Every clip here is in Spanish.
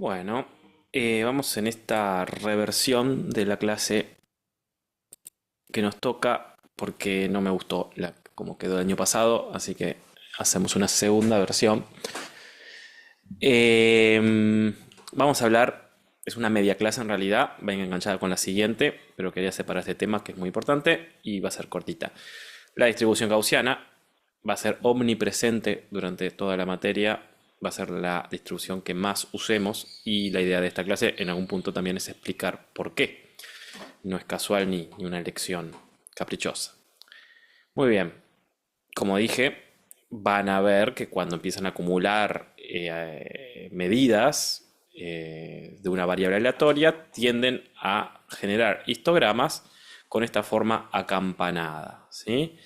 Bueno, vamos en esta reversión de la clase que nos toca porque no me gustó como quedó el año pasado, así que hacemos una segunda versión. Vamos a hablar, es una media clase en realidad, venga enganchada con la siguiente, pero quería separar este tema que es muy importante y va a ser cortita. La distribución gaussiana va a ser omnipresente durante toda la materia, va a ser la distribución que más usemos y la idea de esta clase en algún punto también es explicar por qué. No es casual ni una elección caprichosa. Muy bien, como dije, van a ver que cuando empiezan a acumular medidas de una variable aleatoria, tienden a generar histogramas con esta forma acampanada, ¿sí?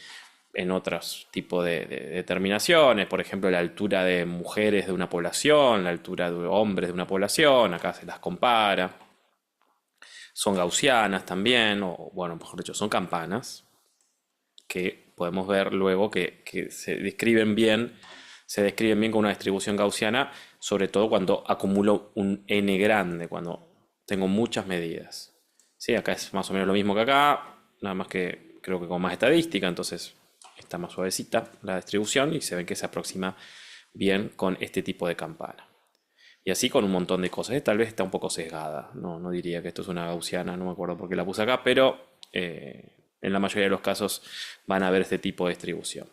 En otros tipos de determinaciones, por ejemplo, la altura de mujeres de una población, la altura de hombres de una población, acá se las compara. Son gaussianas también, o bueno, mejor dicho, son campanas, que podemos ver luego que se describen bien con una distribución gaussiana, sobre todo cuando acumulo un n grande, cuando tengo muchas medidas. Sí, acá es más o menos lo mismo que acá, nada más que creo que con más estadística, entonces está más suavecita la distribución y se ve que se aproxima bien con este tipo de campana. Y así con un montón de cosas. Tal vez está un poco sesgada. No diría que esto es una gaussiana, no me acuerdo por qué la puse acá, pero en la mayoría de los casos van a ver este tipo de distribución.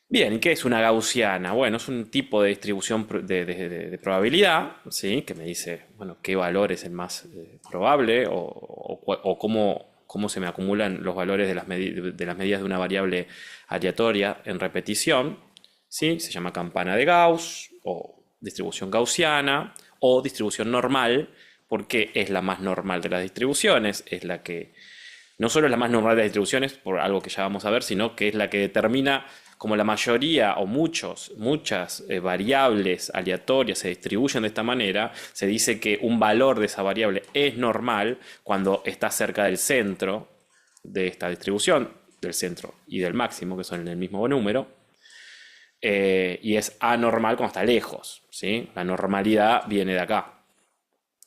Bien, ¿y qué es una gaussiana? Bueno, es un tipo de distribución de probabilidad, ¿sí? Que me dice, bueno, qué valor es el más probable o cómo se me acumulan los valores de las medidas de una variable aleatoria en repetición, ¿sí? Se llama campana de Gauss o distribución gaussiana o distribución normal, porque es la más normal de las distribuciones, es la que no solo es la más normal de las distribuciones, por algo que ya vamos a ver, sino que es la que determina como la mayoría o muchas variables aleatorias se distribuyen de esta manera, se dice que un valor de esa variable es normal cuando está cerca del centro de esta distribución, del centro y del máximo, que son en el mismo número, y es anormal cuando está lejos, ¿sí? La normalidad viene de acá.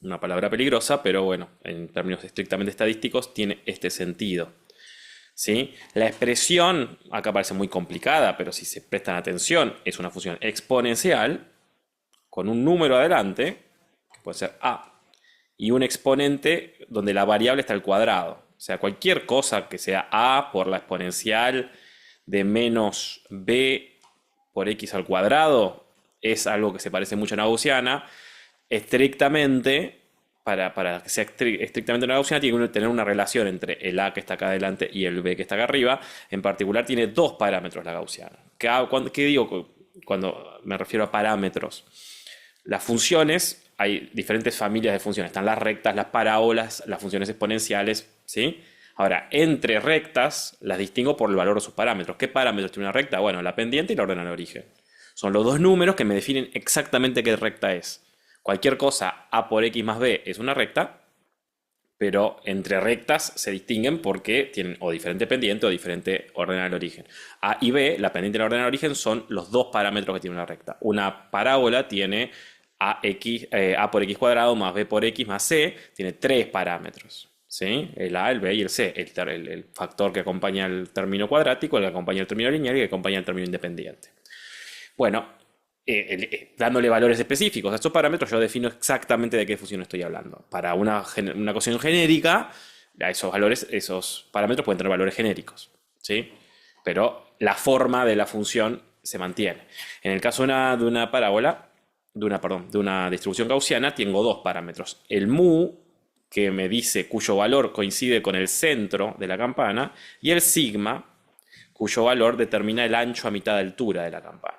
Una palabra peligrosa, pero bueno, en términos estrictamente estadísticos tiene este sentido. ¿Sí? La expresión, acá parece muy complicada, pero si se prestan atención, es una función exponencial con un número adelante, que puede ser a, y un exponente donde la variable está al cuadrado. O sea, cualquier cosa que sea a por la exponencial de menos b por x al cuadrado es algo que se parece mucho a una gaussiana. Estrictamente, para que sea estrictamente una gaussiana, tiene que tener una relación entre el a que está acá adelante y el b que está acá arriba. En particular, tiene dos parámetros la gaussiana. ¿Qué digo cuando me refiero a parámetros? Las funciones, hay diferentes familias de funciones. Están las rectas, las parábolas, las funciones exponenciales, ¿sí? Ahora, entre rectas las distingo por el valor de sus parámetros. ¿Qué parámetros tiene una recta? Bueno, la pendiente y la ordenada de origen. Son los dos números que me definen exactamente qué recta es. Cualquier cosa a por x más b es una recta, pero entre rectas se distinguen porque tienen o diferente pendiente o diferente ordenada del origen. A y b, la pendiente y la ordenada del origen, son los dos parámetros que tiene una recta. Una parábola tiene a por x cuadrado más b por x más c, tiene tres parámetros. ¿Sí? El a, el b y el c. El factor que acompaña el término cuadrático, el que acompaña el término lineal y el que acompaña el término independiente. Bueno, dándole valores específicos a estos parámetros, yo defino exactamente de qué función estoy hablando. Para una ecuación genérica, esos parámetros pueden tener valores genéricos, ¿sí? Pero la forma de la función se mantiene. En el caso de una parábola, de una distribución gaussiana, tengo dos parámetros. El mu, que me dice cuyo valor coincide con el centro de la campana, y el sigma, cuyo valor determina el ancho a mitad de altura de la campana.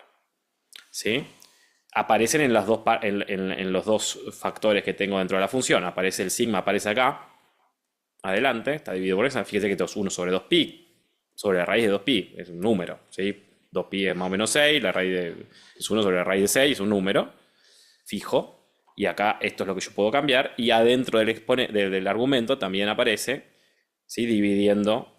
¿Sí? Aparecen en los dos factores que tengo dentro de la función. Aparece el sigma, aparece acá, adelante, está dividido por eso. Fíjese que esto es 1 sobre 2pi, sobre la raíz de 2pi, es un número. ¿Sí? 2pi es más o menos 6, es 1 sobre la raíz de 6, es un número fijo. Y acá esto es lo que yo puedo cambiar. Y adentro del argumento también aparece, ¿sí? Dividiendo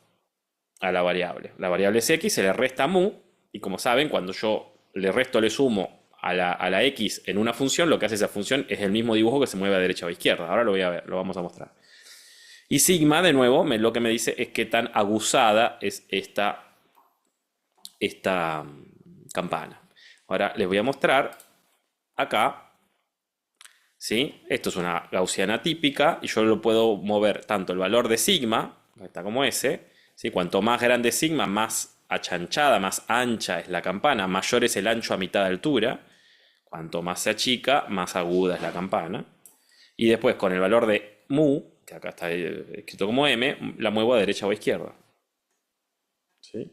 a la variable. La variable es x, se le resta mu, y como saben, cuando yo le resto, le sumo a la X en una función, lo que hace esa función es el mismo dibujo que se mueve a derecha o a izquierda. Ahora lo voy a ver, lo vamos a mostrar. Y sigma, de nuevo, lo que me dice es qué tan aguzada es esta campana. Ahora les voy a mostrar acá, ¿sí? Esto es una gaussiana típica y yo lo puedo mover tanto el valor de sigma, que está como S, ¿sí? Cuanto más grande es sigma, más achanchada, más ancha es la campana, mayor es el ancho a mitad de altura. Cuanto más se achica, más aguda es la campana. Y después con el valor de mu, que acá está escrito como M, la muevo a derecha o a izquierda. ¿Sí?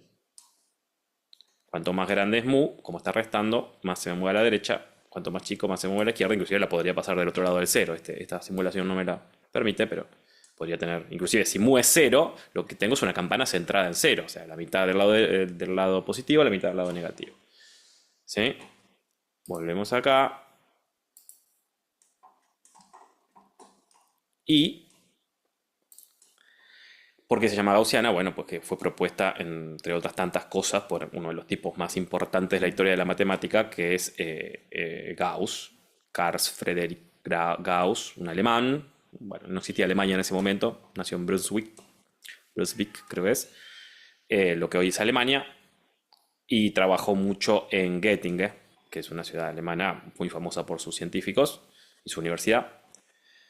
Cuanto más grande es mu, como está restando, más se me mueve a la derecha. Cuanto más chico, más se mueve a la izquierda. Inclusive la podría pasar del otro lado del cero. Esta simulación no me la permite, pero podría tener... Inclusive si mu es cero, lo que tengo es una campana centrada en cero. O sea, la mitad del lado positivo, la mitad del lado negativo. ¿Sí? Volvemos acá. Y... ¿por qué se llama gaussiana? Bueno, pues que fue propuesta, entre otras tantas cosas, por uno de los tipos más importantes de la historia de la matemática, que es Gauss, Carl Friedrich Gauss, un alemán. Bueno, no existía Alemania en ese momento, nació en Brunswick creo que es, lo que hoy es Alemania, y trabajó mucho en Göttingen, que es una ciudad alemana muy famosa por sus científicos y su universidad.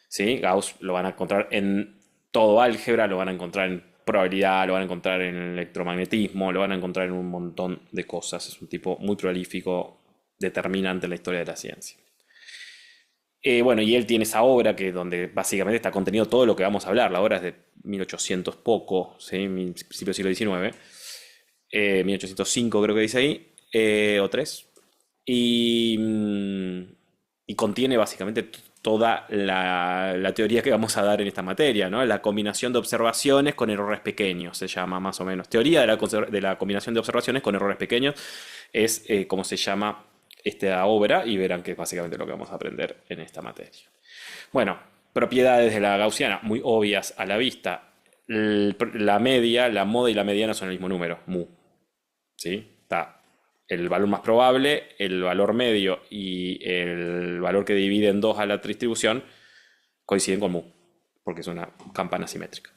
¿Sí? Gauss lo van a encontrar en todo álgebra, lo van a encontrar en probabilidad, lo van a encontrar en electromagnetismo, lo van a encontrar en un montón de cosas. Es un tipo muy prolífico, determinante en la historia de la ciencia. Bueno, y él tiene esa obra que donde básicamente está contenido todo lo que vamos a hablar. La obra es de 1800 poco, ¿sí? Principio del siglo XIX. 1805 creo que dice ahí, o 3. Y contiene básicamente toda la teoría que vamos a dar en esta materia, ¿no? La combinación de observaciones con errores pequeños, se llama más o menos. Teoría de la combinación de observaciones con errores pequeños es como se llama esta obra y verán que es básicamente lo que vamos a aprender en esta materia. Bueno, propiedades de la gaussiana muy obvias a la vista. La media, la moda y la mediana son el mismo número, mu. ¿Sí? Está el valor más probable, el valor medio y el valor que divide en dos a la distribución coinciden con mu, porque es una campana simétrica.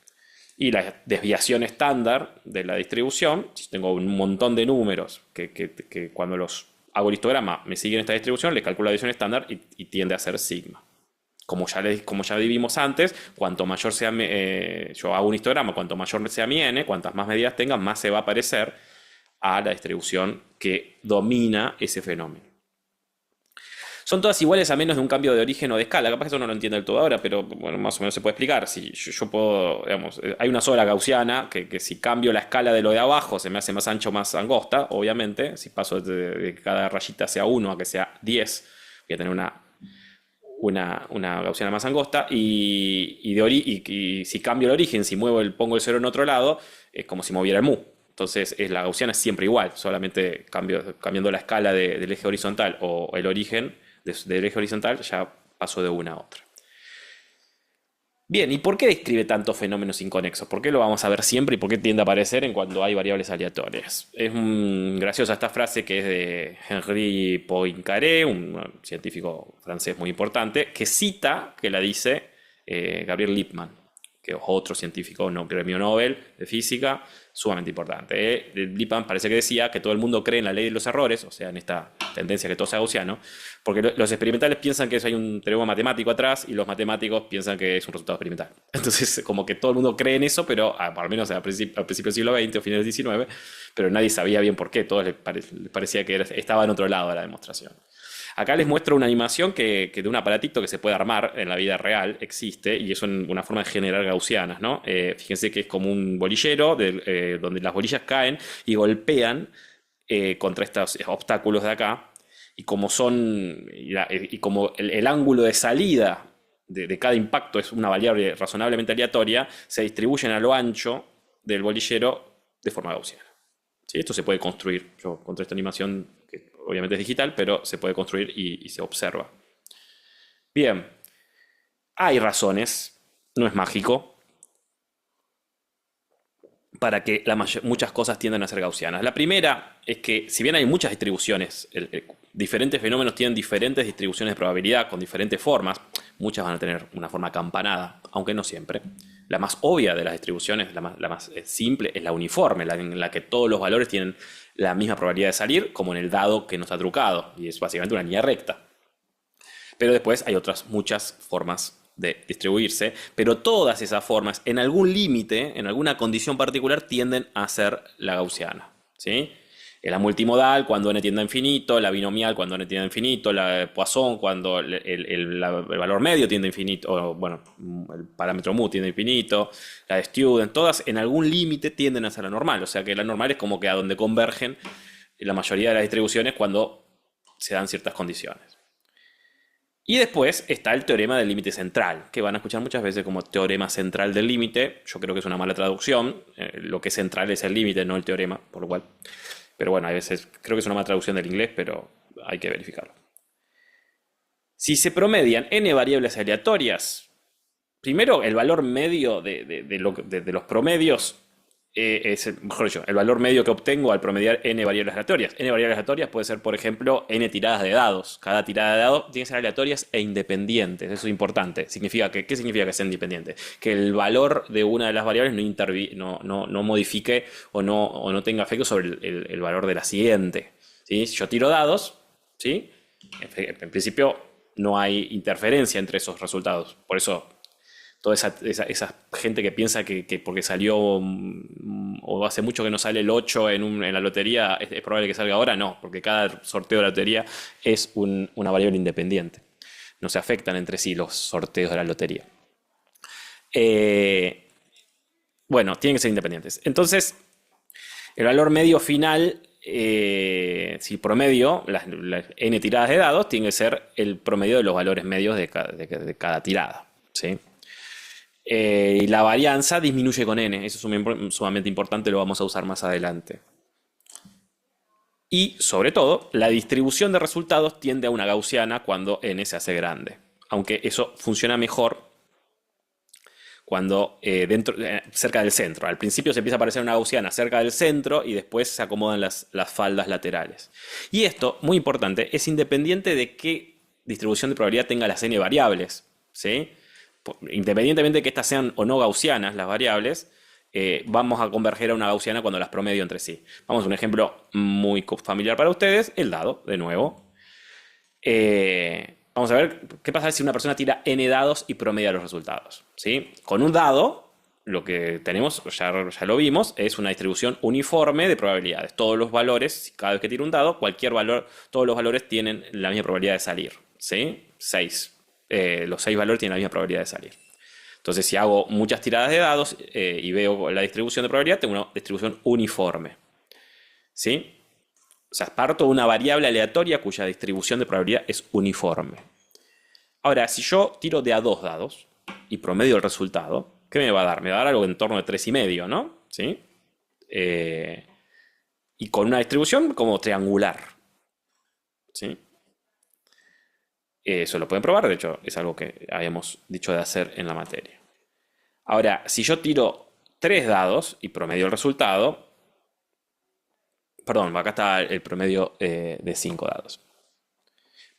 Y la desviación estándar de la distribución, si tengo un montón de números que cuando los hago el histograma me siguen esta distribución, les calculo la desviación estándar y tiende a ser sigma. Como ya vimos antes, cuanto mayor sea, yo hago un histograma, cuanto mayor sea mi n, cuantas más medidas tenga, más se va a parecer a la distribución que domina ese fenómeno. Son todas iguales a menos de un cambio de origen o de escala. Capaz que eso no lo entiendo del todo ahora, pero bueno, más o menos se puede explicar. Si yo puedo, digamos, hay una sola gaussiana que si cambio la escala de lo de abajo se me hace más ancha o más angosta, obviamente. Si paso de que cada rayita sea 1 a que sea 10, voy a tener una gaussiana más angosta. Y si cambio el origen, si pongo el cero en otro lado, es como si moviera el mu. Entonces la gaussiana es siempre igual, solamente cambiando la escala del eje horizontal o el origen del eje horizontal, ya paso de una a otra. Bien, ¿y por qué describe tantos fenómenos inconexos? ¿Por qué lo vamos a ver siempre y por qué tiende a aparecer en cuando hay variables aleatorias? Es graciosa esta frase que es de Henri Poincaré, un científico francés muy importante, que cita, que la dice Gabriel Lippmann, que es otro científico, premio Nobel de física, sumamente importante. Lippmann parece que decía que todo el mundo cree en la ley de los errores, o sea, en esta tendencia que todo sea gaussiano, porque los experimentales piensan que hay un teorema matemático atrás y los matemáticos piensan que es un resultado experimental. Entonces, como que todo el mundo cree en eso, pero al menos al principio del siglo XX o finales del XIX, pero nadie sabía bien por qué, todos les parecía que estaba en otro lado de la demostración. Acá les muestro una animación que de un aparatito que se puede armar en la vida real, existe, y es una forma de generar gaussianas, ¿no? Fíjense que es como un bolillero donde las bolillas caen y golpean contra estos obstáculos de acá, y como como el ángulo de salida de cada impacto es una variable razonablemente aleatoria, se distribuyen a lo ancho del bolillero de forma gaussiana. ¿Sí? Esto se puede construir. Yo encontré esta animación que obviamente es digital, pero se puede construir y se observa. Bien, hay razones, no es mágico, para que muchas cosas tiendan a ser gaussianas. La primera es que, si bien hay muchas distribuciones, diferentes fenómenos tienen diferentes distribuciones de probabilidad con diferentes formas, muchas van a tener una forma acampanada, aunque no siempre. La más obvia de las distribuciones, la más simple, es la uniforme, en la que todos los valores tienen la misma probabilidad de salir, como en el dado que nos ha trucado, y es básicamente una línea recta. Pero después hay otras muchas formas de distribuirse, pero todas esas formas, en algún límite, en alguna condición particular, tienden a ser la gaussiana, ¿sí? La multimodal cuando n tiende a infinito, la binomial cuando n tiende a infinito, la de Poisson cuando el valor medio tiende a infinito, o bueno, el parámetro mu tiende a infinito, la de Student, todas en algún límite tienden a ser la normal, o sea que la normal es como que a donde convergen la mayoría de las distribuciones cuando se dan ciertas condiciones. Y después está el teorema del límite central, que van a escuchar muchas veces como teorema central del límite. Yo creo que es una mala traducción. Lo que es central es el límite, no el teorema, por lo cual. Pero bueno, a veces creo que es una mala traducción del inglés, pero hay que verificarlo. Si se promedian n variables aleatorias, primero el valor medio de los promedios mejor dicho, el valor medio que obtengo al promediar n variables aleatorias. N variables aleatorias puede ser, por ejemplo, n tiradas de dados. Cada tirada de dados tiene que ser aleatorias e independientes. Eso es importante. ¿Qué significa que sea independiente? Que el valor de una de las variables no modifique o no tenga efecto sobre el valor de la siguiente. ¿Sí? Si yo tiro dados, ¿sí? En principio no hay interferencia entre esos resultados. Por eso toda esa gente que piensa que porque salió o hace mucho que no sale el 8 en la lotería, es probable que salga ahora. No, porque cada sorteo de la lotería es una variable independiente. No se afectan entre sí los sorteos de la lotería. Bueno, tienen que ser independientes. Entonces, el valor medio final, si promedio, las n tiradas de dados, tiene que ser el promedio de los valores medios de cada tirada, ¿sí? Y la varianza disminuye con n. Eso es sumamente importante, lo vamos a usar más adelante. Y, sobre todo, la distribución de resultados tiende a una gaussiana cuando n se hace grande. Aunque eso funciona mejor cuando cerca del centro. Al principio se empieza a aparecer una gaussiana cerca del centro y después se acomodan las faldas laterales. Y esto, muy importante, es independiente de qué distribución de probabilidad tenga las n variables, ¿sí? Independientemente de que estas sean o no gaussianas las variables, vamos a converger a una gaussiana cuando las promedio entre sí. Vamos a un ejemplo muy familiar para ustedes, el dado, de nuevo. Vamos a ver qué pasa si una persona tira n dados y promedia los resultados, ¿sí? Con un dado, lo que tenemos, ya lo vimos, es una distribución uniforme de probabilidades. Todos los valores, cada vez que tiro un dado, cualquier valor, todos los valores tienen la misma probabilidad de salir, ¿sí? 6. Los 6 valores tienen la misma probabilidad de salir. Entonces, si hago muchas tiradas de dados y veo la distribución de probabilidad, tengo una distribución uniforme, ¿sí? O sea, parto de una variable aleatoria cuya distribución de probabilidad es uniforme. Ahora, si yo tiro de a 2 dados y promedio el resultado, ¿qué me va a dar? Me va a dar algo en torno de 3,5, ¿no? ¿Sí? Y con una distribución como triangular, ¿sí? Eso lo pueden probar, de hecho es algo que habíamos dicho de hacer en la materia. Ahora, si yo tiro 3 dados y promedio el resultado, perdón, acá está el promedio de 5 dados.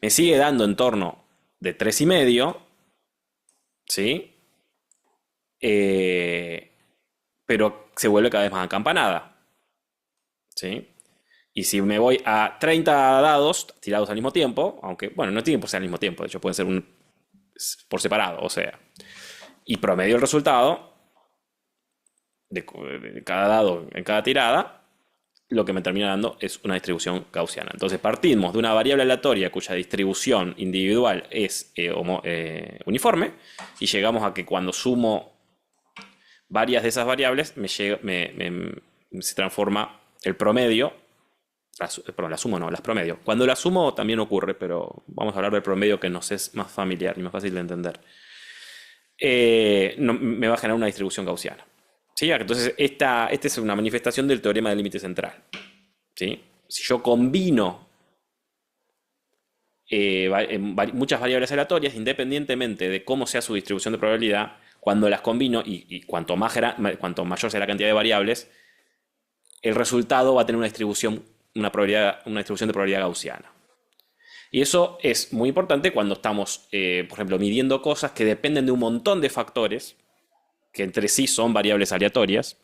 Me sigue dando en torno de 3,5, ¿sí? Pero se vuelve cada vez más acampanada, ¿sí? Y si me voy a 30 dados tirados al mismo tiempo, aunque, bueno, no tienen por ser al mismo tiempo, de hecho pueden ser por separado, o sea, y promedio el resultado de cada dado en cada tirada, lo que me termina dando es una distribución gaussiana. Entonces partimos de una variable aleatoria cuya distribución individual es uniforme y llegamos a que cuando sumo varias de esas variables se transforma el promedio. Perdón, la sumo no, las promedio. Cuando la sumo también ocurre, pero vamos a hablar del promedio que nos es más familiar y más fácil de entender. Me va a generar una distribución gaussiana, ¿sí? Entonces, esta es una manifestación del teorema del límite central, ¿sí? Si yo combino muchas variables aleatorias, independientemente de cómo sea su distribución de probabilidad, cuando las combino y cuanto mayor sea la cantidad de variables, el resultado va a tener una distribución de probabilidad gaussiana. Y eso es muy importante cuando estamos, por ejemplo, midiendo cosas que dependen de un montón de factores, que entre sí son variables aleatorias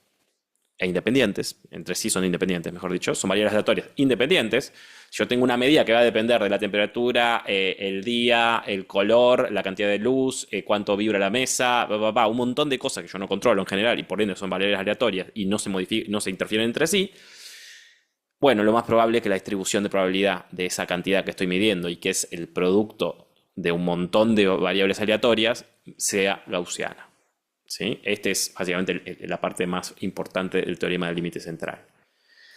e independientes, entre sí son independientes, mejor dicho, son variables aleatorias independientes. Yo tengo una medida que va a depender de la temperatura, el día, el color, la cantidad de luz, cuánto vibra la mesa, un montón de cosas que yo no controlo en general y por ende son variables aleatorias y no se interfieren entre sí. Bueno, lo más probable es que la distribución de probabilidad de esa cantidad que estoy midiendo y que es el producto de un montón de variables aleatorias sea gaussiana. ¿Sí? Esta es básicamente la parte más importante del teorema del límite central.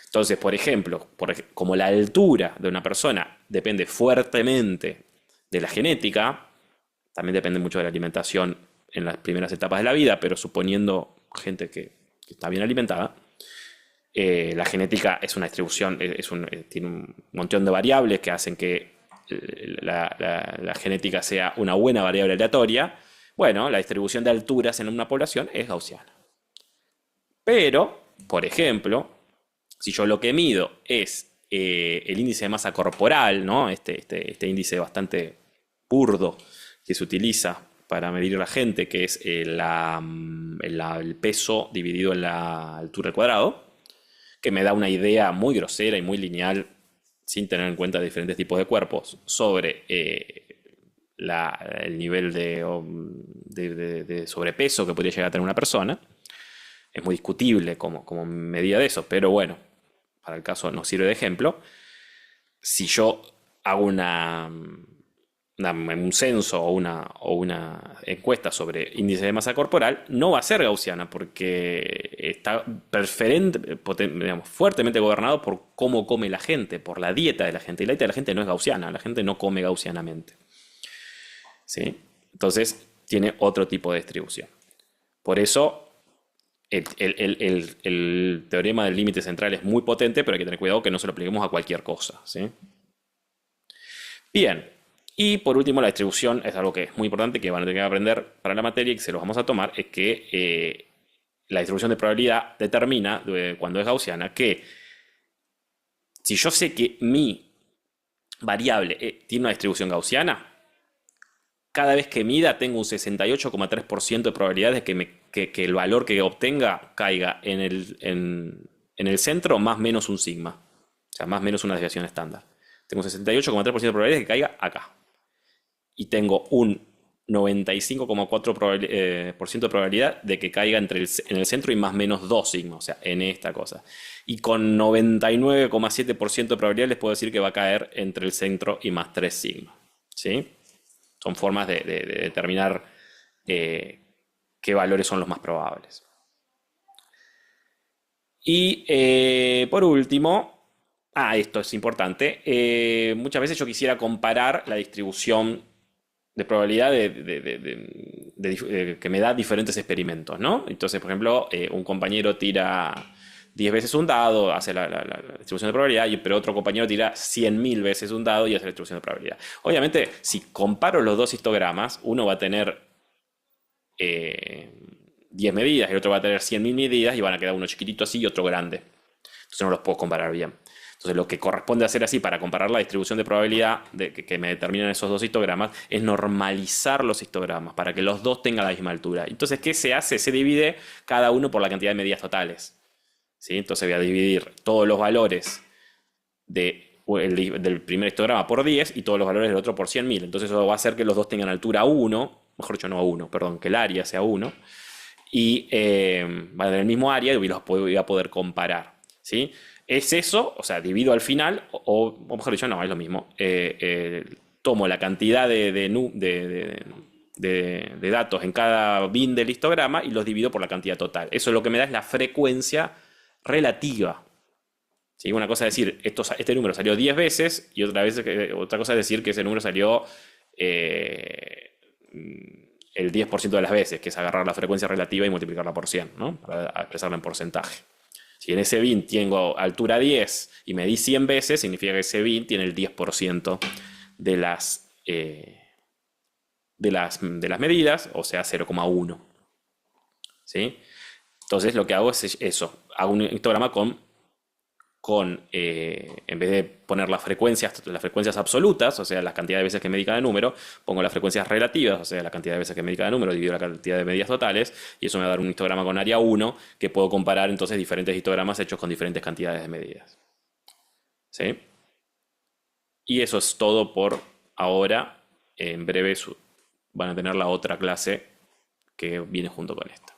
Entonces, por ejemplo, como la altura de una persona depende fuertemente de la genética, también depende mucho de la alimentación en las primeras etapas de la vida, pero suponiendo gente que está bien alimentada, la genética es una distribución, tiene un montón de variables que hacen que la genética sea una buena variable aleatoria. Bueno, la distribución de alturas en una población es gaussiana. Pero, por ejemplo, si yo lo que mido es el índice de masa corporal, ¿no? Este índice bastante burdo que se utiliza para medir la gente, que es el peso dividido en la altura al cuadrado, que me da una idea muy grosera y muy lineal, sin tener en cuenta diferentes tipos de cuerpos, sobre el nivel de sobrepeso que podría llegar a tener una persona. Es muy discutible como medida de eso, pero bueno, para el caso nos sirve de ejemplo. Si yo hago un censo o una encuesta sobre índice de masa corporal, no va a ser gaussiana porque está fuertemente gobernado por cómo come la gente, por la dieta de la gente. Y la dieta de la gente no es gaussiana, la gente no come gaussianamente. ¿Sí? Entonces tiene otro tipo de distribución. Por eso el teorema del límite central es muy potente, pero hay que tener cuidado que no se lo apliquemos a cualquier cosa. ¿Sí? Bien, y por último la distribución es algo que es muy importante, que van a tener que aprender para la materia y que se los vamos a tomar, es que la distribución de probabilidad determina, cuando es gaussiana, que si yo sé que mi variable tiene una distribución gaussiana, cada vez que mida tengo un 68,3% de probabilidades de que el valor que obtenga caiga en el centro más menos un sigma. O sea, más menos una desviación estándar. Tengo un 68,3% de probabilidades de que caiga acá. Y tengo un 95,4% de probabilidad de que caiga en el centro y más menos 2 sigma. O sea, en esta cosa. Y con 99,7% de probabilidad les puedo decir que va a caer entre el centro y más 3 sigma. ¿Sí? Son formas de determinar qué valores son los más probables. Y por último, esto es importante, muchas veces yo quisiera comparar la distribución de probabilidad que me da diferentes experimentos, ¿no? Entonces, por ejemplo, un compañero tira 10 veces un dado, hace la distribución de probabilidad, pero otro compañero tira 100.000 veces un dado y hace la distribución de probabilidad. Obviamente, si comparo los dos histogramas, uno va a tener 10 medidas y el otro va a tener 100.000 medidas y van a quedar uno chiquitito así y otro grande. Entonces no los puedo comparar bien. Entonces lo que corresponde hacer así para comparar la distribución de probabilidad que me determinan esos dos histogramas es normalizar los histogramas para que los dos tengan la misma altura. Entonces, ¿qué se hace? Se divide cada uno por la cantidad de medidas totales. ¿Sí? Entonces voy a dividir todos los valores del primer histograma por 10 y todos los valores del otro por 100.000. Entonces eso va a hacer que los dos tengan altura 1, mejor dicho, no 1, perdón, que el área sea 1. Y van a tener el mismo área y los voy a poder comparar. ¿Sí? ¿Es eso? O sea, divido al final, o mejor dicho, no, es lo mismo. Tomo la cantidad de datos en cada bin del histograma y los divido por la cantidad total. Eso lo que me da es la frecuencia relativa. ¿Sí? Una cosa es decir, este número salió 10 veces y otra cosa es decir que ese número salió el 10% de las veces, que es agarrar la frecuencia relativa y multiplicarla por 100, ¿no? Para expresarla en porcentaje. Si en ese bin tengo altura 10 y medí 100 veces, significa que ese bin tiene el 10% de las medidas, o sea, 0,1. ¿sí? Entonces lo que hago es eso, hago un histograma en vez de poner las frecuencias absolutas, o sea, la cantidad de veces que medí cada número, pongo las frecuencias relativas, o sea, la cantidad de veces que medí cada número, divido la cantidad de medidas totales, y eso me va a dar un histograma con área 1, que puedo comparar entonces diferentes histogramas hechos con diferentes cantidades de medidas. ¿Sí? Y eso es todo por ahora. En breve van a tener la otra clase que viene junto con esta.